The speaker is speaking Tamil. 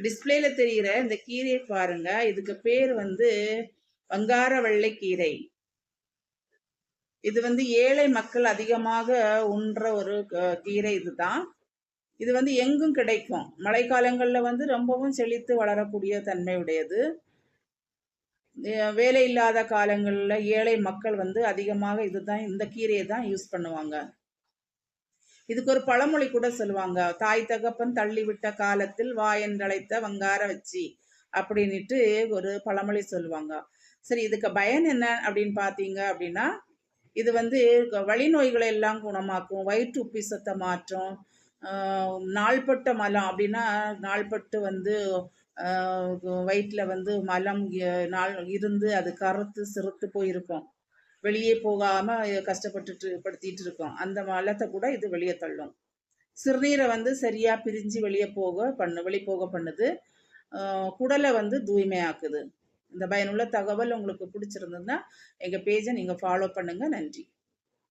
டிஸ்பிளேல தெரிகிற இந்த கீரையை பாருங்க. இதுக்கு பேர் வந்து வங்கார வெள்ளை கீரை. இது வந்து ஏழை மக்கள் அதிகமாக உண்ற ஒரு கீரை இதுதான். இது வந்து எங்கும் கிடைக்கும். மழைக்காலங்கள்ல வந்து ரொம்பவும் செழித்து வளரக்கூடிய தன்மை உடையது. வேலை இல்லாத காலங்கள்ல ஏழை மக்கள் வந்து அதிகமாக இதுதான், இந்த கீரையை தான் யூஸ் பண்ணுவாங்க. இதுக்கு ஒரு பழமொழி கூட சொல்லுவாங்க, தாய் தகப்பன் தள்ளிவிட்ட காலத்தில் வாயென்றழைத்த வங்கார வச்சி அப்படின்ட்டு ஒரு பழமொழி சொல்லுவாங்க. சரி, இதுக்கு பயன் என்ன அப்படின்னு பார்த்தீங்க அப்படின்னா, இது வந்து வலி நோய்களை எல்லாம் குணமாக்கும், வயிற்று உப்பிசத்தை மாற்றும், நாள்பட்ட மலம் அப்படின்னா நாள்பட்டு வந்து வயிற்றில் வந்து மலம் நாள் இருந்து அது கருத்து சிறுத்து போயிருக்கும், வெளியே போகாம படுத்திட்டு இருக்கோம். அந்த மலத்தை கூட இது வெளியே தள்ளும். சிறுநீரை வந்து சரியா பிரிஞ்சு வெளியே போக பண்ணுது. குடலை வந்து தூய்மையாக்குது. இந்த பயனுள்ள தகவல் உங்களுக்கு பிடிச்சிருந்ததுன்னா எங்க பேஜை நீங்க ஃபாலோ பண்ணுங்க. நன்றி.